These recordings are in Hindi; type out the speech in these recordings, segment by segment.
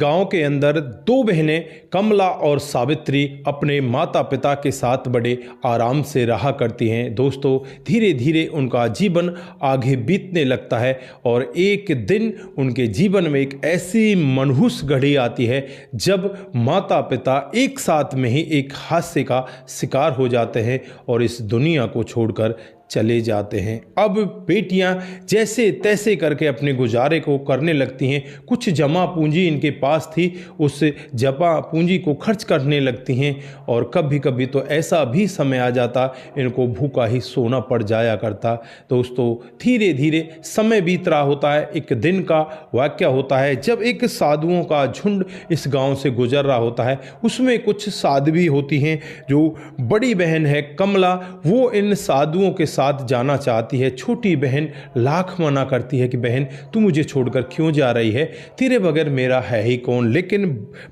गांव के अंदर दो बहनें कमला और सावित्री अपने माता पिता के साथ बड़े आराम से रहा करती हैं। दोस्तों, धीरे धीरे उनका जीवन आगे बीतने लगता है और एक दिन उनके जीवन में एक ऐसी मनहूस घड़ी आती है जब माता पिता एक साथ में ही एक हादसे का शिकार हो जाते हैं और इस दुनिया को छोड़कर चले जाते हैं। अब बेटियां जैसे तैसे करके अपने गुजारे को करने लगती हैं। कुछ जमा पूंजी इनके पास थी, उस जमा पूंजी को खर्च करने लगती हैं और कभी कभी तो ऐसा भी समय आ जाता इनको भूखा ही सोना पड़ जाया करता। दोस्तों, धीरे धीरे समय बीत रहा होता है। एक दिन का वाक़या होता है जब एक साधुओं का झुंड इस गांव से गुजर रहा होता है। उसमें कुछ साध्वी होती हैं। जो बड़ी बहन है कमला, वो इन साधुओं के साथ जाना चाहती है। छोटी बहन लाख मना करती है कि बहन तू मुझे छोड़कर क्यों जा रही है, तेरे बगैर मेरा है ही कौन। लेकिन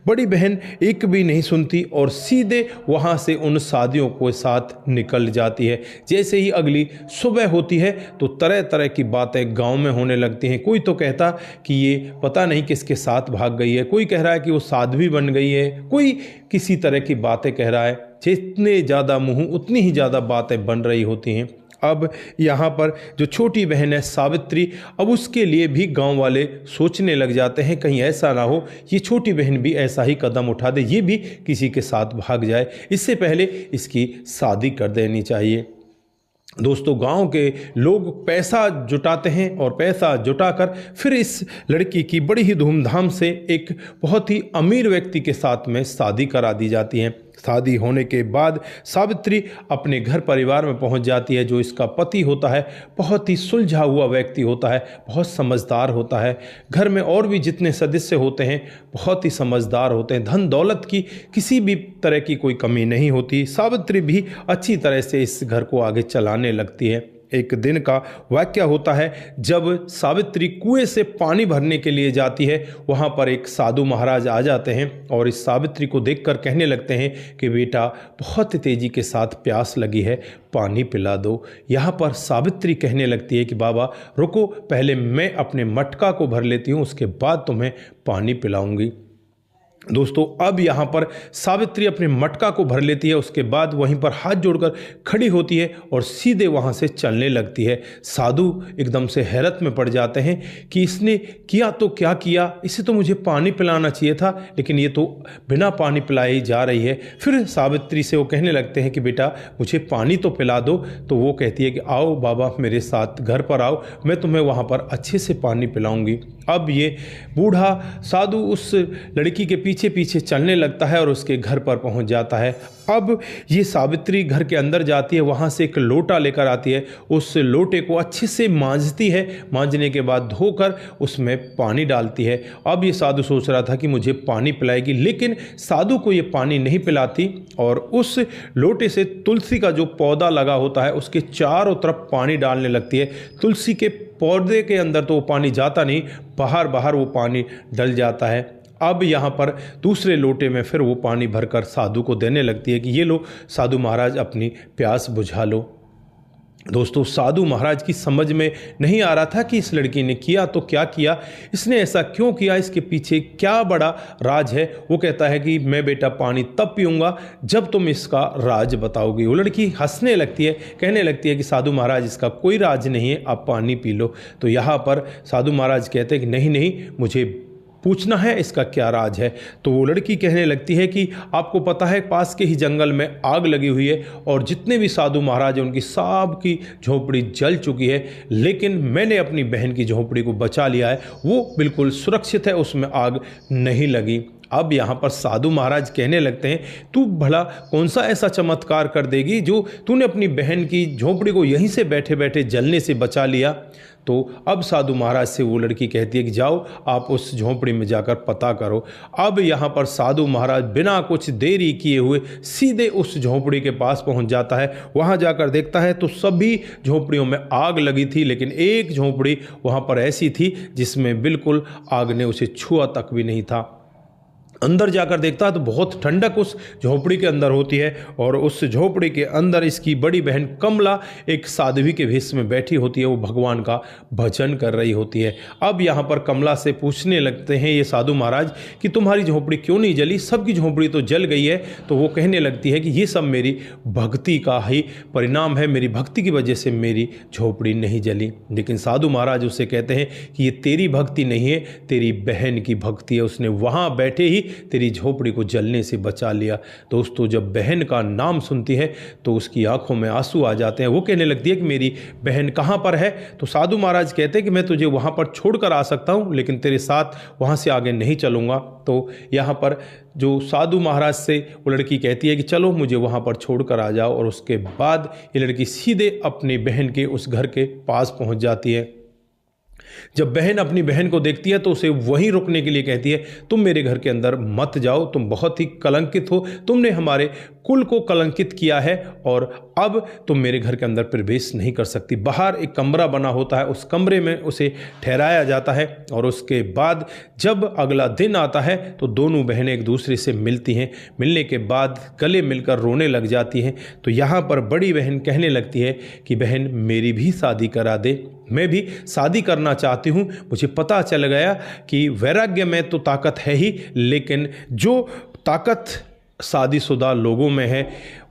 बड़ी बहन एक भी नहीं सुनती और सीधे वहां से उन साधुओं के साथ निकल जाती है। जैसे ही अगली सुबह होती है तो तरह तरह की बातें गांव में होने लगती हैं। कोई तो कहता कि ये पता नहीं किसके साथ भाग गई है, कोई कह रहा है कि वो साध्वी बन गई है, कोई किसी तरह की बातें कह रहा है। जितने ज़्यादा मुंह उतनी ही ज़्यादा बातें बन रही होती हैं। अब यहाँ पर जो छोटी बहन है सावित्री, अब उसके लिए भी गांव वाले सोचने लग जाते हैं कहीं ऐसा ना हो ये छोटी बहन भी ऐसा ही कदम उठा दे, ये भी किसी के साथ भाग जाए, इससे पहले इसकी शादी कर देनी चाहिए। दोस्तों, गांव के लोग पैसा जुटाते हैं और पैसा जुटाकर फिर इस लड़की की बड़ी ही धूमधाम से एक बहुत ही अमीर व्यक्ति के साथ में शादी करा दी जाती है। शादी होने के बाद सावित्री अपने घर परिवार में पहुंच जाती है। जो इसका पति होता है बहुत ही सुलझा हुआ व्यक्ति होता है, बहुत समझदार होता है। घर में और भी जितने सदस्य होते हैं बहुत ही समझदार होते हैं। धन दौलत की किसी भी तरह की कोई कमी नहीं होती। सावित्री भी अच्छी तरह से इस घर को आगे चलाने लगती है। एक दिन का वाक़या होता है जब सावित्री कुएं से पानी भरने के लिए जाती है। वहाँ पर एक साधु महाराज आ जाते हैं और इस सावित्री को देखकर कहने लगते हैं कि बेटा बहुत तेज़ी के साथ प्यास लगी है, पानी पिला दो। यहाँ पर सावित्री कहने लगती है कि बाबा रुको, पहले मैं अपने मटका को भर लेती हूँ, उसके बाद तुम्हें पानी पिलाऊंगी। दोस्तों, अब यहाँ पर सावित्री अपने मटका को भर लेती है, उसके बाद वहीं पर हाथ जोड़कर खड़ी होती है और सीधे वहाँ से चलने लगती है। साधु एकदम से हैरत में पड़ जाते हैं कि इसने किया तो क्या किया, इसे तो मुझे पानी पिलाना चाहिए था, लेकिन ये तो बिना पानी पिलाए ही जा रही है। फिर सावित्री से वो कहने लगते हैं कि बेटा मुझे पानी तो पिला दो। तो वो कहती है कि आओ बाबा मेरे साथ घर पर आओ, मैं तुम्हें वहाँ पर अच्छे से पानी पिलाऊंगी। अब ये बूढ़ा साधु उस लड़की के पीछे पीछे चलने लगता है और उसके घर पर पहुंच जाता है। अब ये सावित्री घर के अंदर जाती है, वहाँ से एक लोटा लेकर आती है। उस लोटे को अच्छे से मांजती है, मांजने के बाद धोकर उसमें पानी डालती है। अब ये साधु सोच रहा था कि मुझे पानी पिलाएगी, लेकिन साधु को ये पानी नहीं पिलाती और उस लोटे से तुलसी का जो पौधा लगा होता है उसके चारों तरफ पानी डालने लगती है। तुलसी के पौधे के अंदर तो वो पानी जाता नहीं, बाहर बाहर वो पानी डल जाता है। अब यहाँ पर दूसरे लोटे में फिर वो पानी भरकर साधु को देने लगती है कि ये लो साधु महाराज अपनी प्यास बुझा लो। दोस्तों, साधु महाराज की समझ में नहीं आ रहा था कि इस लड़की ने किया तो क्या किया, इसने ऐसा क्यों किया, इसके पीछे क्या बड़ा राज है। वो कहता है कि मैं बेटा पानी तब पीऊँगा जब तुम इसका राज बताओगी। वो लड़की हंसने लगती है, कहने लगती है कि साधु महाराज इसका कोई राज नहीं है, आप पानी पी लो। तो यहाँ पर साधु महाराज कहते हैं कि नहीं नहीं, मुझे पूछना है इसका क्या राज है। तो वो लड़की कहने लगती है कि आपको पता है पास के ही जंगल में आग लगी हुई है और जितने भी साधु महाराज हैं उनकी सब की झोपड़ी जल चुकी है, लेकिन मैंने अपनी बहन की झोपड़ी को बचा लिया है, वो बिल्कुल सुरक्षित है, उसमें आग नहीं लगी। अब यहाँ पर साधु महाराज कहने लगते हैं तू भला कौन सा ऐसा चमत्कार कर देगी जो तूने अपनी बहन की झोपड़ी को यहीं से बैठे बैठे जलने से बचा लिया। तो अब साधु महाराज से वो लड़की कहती है कि जाओ आप उस झोंपड़ी में जाकर पता करो। अब यहाँ पर साधु महाराज बिना कुछ देरी किए हुए सीधे उस झोंपड़ी के पास पहुँच जाता है। वहाँ जाकर देखता है तो सभी झोंपड़ियों में आग लगी थी, लेकिन एक झोंपड़ी वहाँ पर ऐसी थी जिसमें बिल्कुल आग ने उसे छुआ तक भी नहीं था। अंदर जाकर देखता है तो बहुत ठंडक उस झोपड़ी के अंदर होती है और उस झोपड़ी के अंदर इसकी बड़ी बहन कमला एक साध्वी के भेष में बैठी होती है। वो भगवान का भजन कर रही होती है। अब यहाँ पर कमला से पूछने लगते हैं ये साधु महाराज कि तुम्हारी झोपड़ी क्यों नहीं जली, सबकी झोपड़ी तो जल गई है। तो वो कहने लगती है कि ये सब मेरी भक्ति का ही परिणाम है, मेरी भक्ति की वजह से मेरी झोपड़ी नहीं जली। लेकिन साधु महाराज उससे कहते हैं कि ये तेरी भक्ति नहीं है, तेरी बहन की भक्ति है, उसने वहाँ बैठे ही तेरी झोपड़ी को जलने से बचा लिया। दोस्तों, जब बहन का नाम सुनती है तो उसकी आंखों में आंसू आ जाते हैं। वो कहने लगती है कि मेरी बहन कहाँ पर है। तो साधु महाराज कहते हैं कि मैं तुझे वहाँ पर छोड़कर आ सकता हूँ, लेकिन तेरे साथ वहाँ से आगे नहीं चलूँगा। तो यहाँ पर जो साधु महाराज से वो लड़की कहती है कि चलो मुझे वहाँ पर छोड़कर आ जाओ। और उसके बाद ये लड़की सीधे अपनी बहन के उस घर के पास पहुँच जाती है। जब बहन अपनी बहन को देखती है तो उसे वहीं रुकने के लिए कहती है, तुम मेरे घर के अंदर मत जाओ, तुम बहुत ही कलंकित हो, तुमने हमारे कुल को कलंकित किया है और अब तुम मेरे घर के अंदर प्रवेश नहीं कर सकती। बाहर एक कमरा बना होता है, उस कमरे में उसे ठहराया जाता है। और उसके बाद जब अगला दिन आता है तो दोनों बहनें एक दूसरे से मिलती हैं। मिलने के बाद गले मिलकर रोने लग जाती हैं। तो यहाँ पर बड़ी बहन कहने लगती है कि बहन मेरी भी शादी करा दे, मैं भी शादी करना चाहती हूँ। मुझे पता चल गया कि वैराग्य में तो ताकत है ही, लेकिन जो ताकत शादीशुदा लोगों में है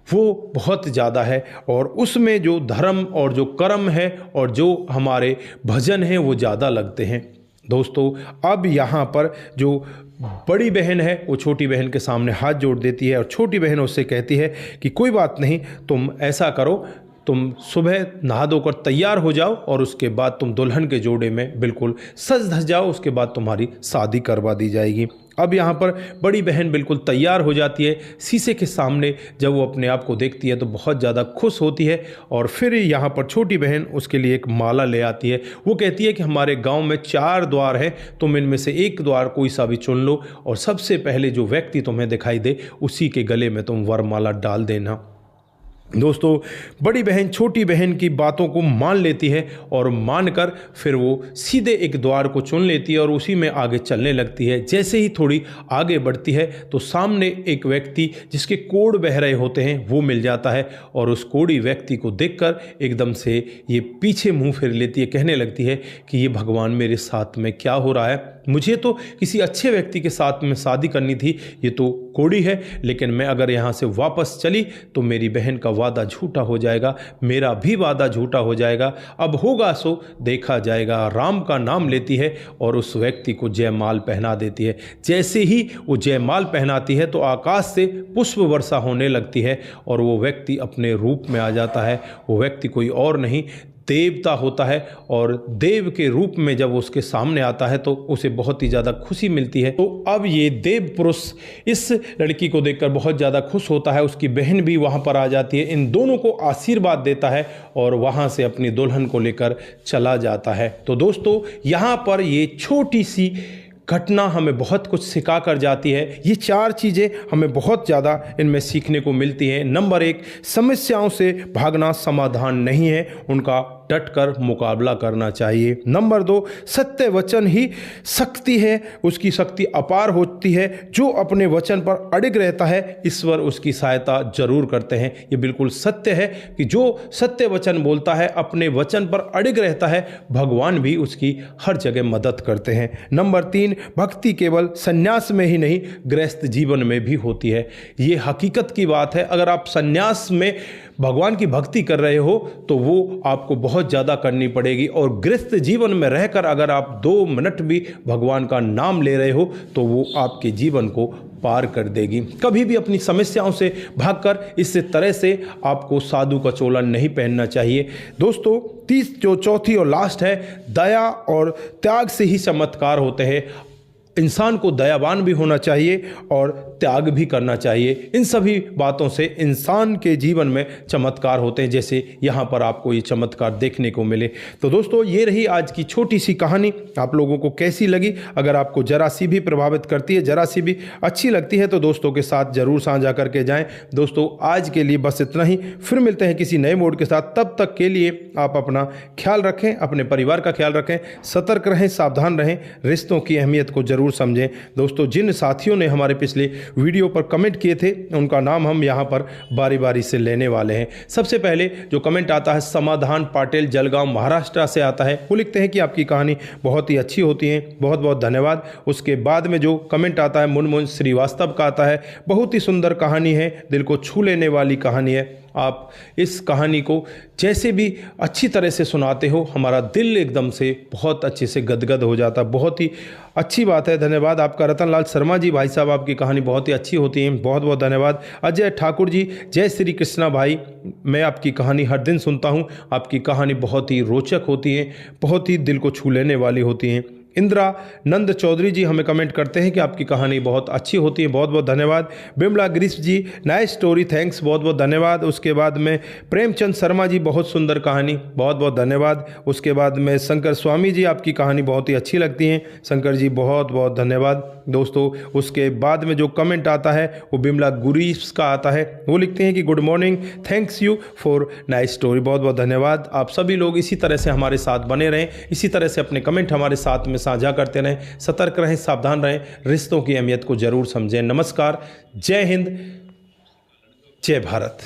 वो बहुत ज़्यादा है और उसमें जो धर्म और जो कर्म है और जो हमारे भजन हैं वो ज़्यादा लगते हैं। दोस्तों, अब यहाँ पर जो बड़ी बहन है वो छोटी बहन के सामने हाथ जोड़ देती है और छोटी बहन उससे कहती है कि कोई बात नहीं, तुम ऐसा करो, तुम सुबह नहा धोकर तैयार हो जाओ और उसके बाद तुम दुल्हन के जोड़े में बिल्कुल सज धज जाओ, उसके बाद तुम्हारी शादी करवा दी जाएगी। अब यहाँ पर बड़ी बहन बिल्कुल तैयार हो जाती है। शीशे के सामने जब वो अपने आप को देखती है तो बहुत ज़्यादा खुश होती है और फिर यहाँ पर छोटी बहन उसके लिए एक माला ले आती है। वो कहती है कि हमारे गांव में 4 द्वार हैं, तुम इनमें से एक द्वार कोई सा भी चुन लो और सबसे पहले जो व्यक्ति तुम्हें दिखाई दे उसी के गले में तुम वरमाला डाल देना। दोस्तों, बड़ी बहन छोटी बहन की बातों को मान लेती है और मानकर फिर वो सीधे एक द्वार को चुन लेती है और उसी में आगे चलने लगती है। जैसे ही थोड़ी आगे बढ़ती है तो सामने एक व्यक्ति जिसके कोढ़ बह रहे होते हैं वो मिल जाता है और उस कोढ़ी व्यक्ति को देखकर एकदम से ये पीछे मुंह फेर लेती है, कहने लगती है कि ये भगवान मेरे साथ में क्या हो रहा है, मुझे तो किसी अच्छे व्यक्ति के साथ में शादी करनी थी, ये तो कोढ़ी है, लेकिन मैं अगर यहाँ से वापस चली तो मेरी बहन का वादा झूठा हो जाएगा, मेरा भी वादा झूठा हो जाएगा, अब होगा सो देखा जाएगा। राम का नाम लेती है और उस व्यक्ति को जयमाल पहना देती है। जैसे ही वो जयमाल पहनाती है तो आकाश से पुष्प वर्षा होने लगती है और वो व्यक्ति अपने रूप में आ जाता है। वो व्यक्ति कोई और नहीं देवता होता है और देव के रूप में जब उसके सामने आता है तो उसे बहुत ही ज़्यादा खुशी मिलती है। तो अब ये देव पुरुष इस लड़की को देखकर बहुत ज़्यादा खुश होता है। उसकी बहन भी वहाँ पर आ जाती है, इन दोनों को आशीर्वाद देता है और वहाँ से अपनी दुल्हन को लेकर चला जाता है। तो दोस्तों, यहाँ पर ये छोटी सी घटना हमें बहुत कुछ सिखा कर जाती है। ये 4 चीज़ें हमें बहुत ज़्यादा इनमें सीखने को मिलती हैं। नंबर 1, समस्याओं से भागना समाधान नहीं है, उनका डट कर मुकाबला करना चाहिए। नंबर 2, सत्य वचन ही शक्ति है, उसकी शक्ति अपार होती है। जो अपने वचन पर अड़िग रहता है ईश्वर उसकी सहायता जरूर करते हैं। ये बिल्कुल सत्य है कि जो सत्य वचन बोलता है, अपने वचन पर अड़िग रहता है, भगवान भी उसकी हर जगह मदद करते हैं। नंबर 3, भक्ति केवल संन्यास में ही नहीं गृहस्थ जीवन में भी होती है। ये हकीकत की बात है। अगर आप संन्यास में भगवान की भक्ति कर रहे हो तो वो आपको बहुत ज़्यादा करनी पड़ेगी और गृहस्थ जीवन में रहकर अगर आप 2 मिनट भी भगवान का नाम ले रहे हो तो वो आपके जीवन को पार कर देगी। कभी भी अपनी समस्याओं से भागकर इस तरह से आपको साधु का चोला नहीं पहनना चाहिए। दोस्तों, जो चौथी और लास्ट है, दया और त्याग से ही चमत्कार होते हैं। इंसान को दयावान भी होना चाहिए और त्याग भी करना चाहिए। इन सभी बातों से इंसान के जीवन में चमत्कार होते हैं, जैसे यहाँ पर आपको ये चमत्कार देखने को मिले। तो दोस्तों, ये रही आज की छोटी सी कहानी। आप लोगों को कैसी लगी? अगर आपको जरा सी भी प्रभावित करती है, जरा सी भी अच्छी लगती है तो दोस्तों के साथ ज़रूर साझा करके जाएं। दोस्तों, आज के लिए बस इतना ही। फिर मिलते हैं किसी नए मोड के साथ। तब तक के लिए आप अपना ख्याल रखें, अपने परिवार का ख्याल रखें, सतर्क रहें, सावधान रहें, रिश्तों की अहमियत को जरूर ज़रूर समझें। दोस्तों, जिन साथियों ने हमारे पिछले वीडियो पर कमेंट किए थे उनका नाम हम यहाँ पर बारी बारी से लेने वाले हैं। सबसे पहले जो कमेंट आता है समाधान पाटिल जलगांव महाराष्ट्र से आता है। वो लिखते हैं कि आपकी कहानी बहुत ही अच्छी होती है, बहुत बहुत धन्यवाद। उसके बाद में जो कमेंट आता है मुनमुन श्रीवास्तव का आता है, बहुत ही सुंदर कहानी है, दिल को छू लेने वाली कहानी है। आप इस कहानी को जैसे भी अच्छी तरह से सुनाते हो हमारा दिल एकदम से बहुत अच्छे से गदगद हो जाता है। बहुत ही अच्छी बात है, धन्यवाद आपका। रतनलाल शर्मा जी, भाई साहब आपकी कहानी बहुत ही अच्छी होती है, बहुत बहुत धन्यवाद। अजय ठाकुर जी, जय श्री कृष्णा भाई, मैं आपकी कहानी हर दिन सुनता हूँ, आपकी कहानी बहुत ही रोचक होती है, बहुत ही दिल को छू लेने वाली होती हैं। इंदिरा नंद चौधरी जी हमें कमेंट करते हैं कि आपकी कहानी बहुत अच्छी होती है, बहुत बहुत धन्यवाद। बिमला ग्रीस जी, नाइस स्टोरी, थैंक्स, बहुत बहुत धन्यवाद। उसके बाद में प्रेमचंद शर्मा जी, बहुत सुंदर कहानी, बहुत बहुत धन्यवाद। उसके बाद में शंकर स्वामी जी, आपकी कहानी बहुत ही अच्छी लगती है, शंकर जी बहुत बहुत धन्यवाद। दोस्तों, उसके बाद में जो कमेंट आता है वो बिमला गुरीस का आता है। वो लिखते हैं कि good morning, thanks you for nice story, बहुत बहुत धन्यवाद। आप सभी लोग इसी तरह से हमारे साथ बने रहें, इसी तरह से अपने कमेंट हमारे साथ में साझा करते रहें, सतर्क रहें, सावधान रहें, रिश्तों की अहमियत को जरूर समझें। नमस्कार, जय हिंद, जय भारत।